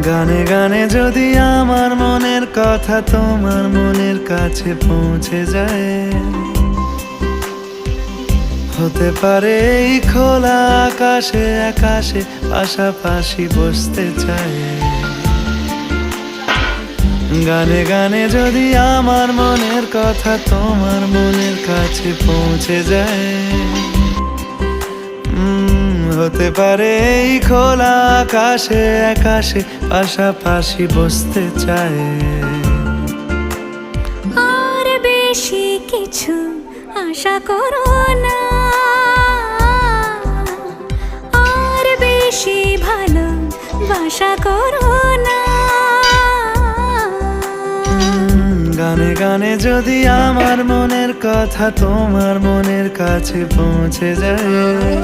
গানে গানে যদি আমার মনের কথা তোমার মনের কাছে পৌঁছে যায়, হতে পারে এই খোলা আকাশে আকাশে পাশাপাশি বসতে চায়। গানে গানে যদি আমার মনের কথা তোমার মনের কাছে পৌঁছে যায়, হতে পারে এই খোলা আকাশে আকাশে পাশাপাশি বসতে চায়। আর বেশি কিছু আশা করো না, আর বেশি ভালোবাসা করো না। গানে গানে যদি আমার মনের কথা তোমার মনের কাছে পৌঁছে যায়,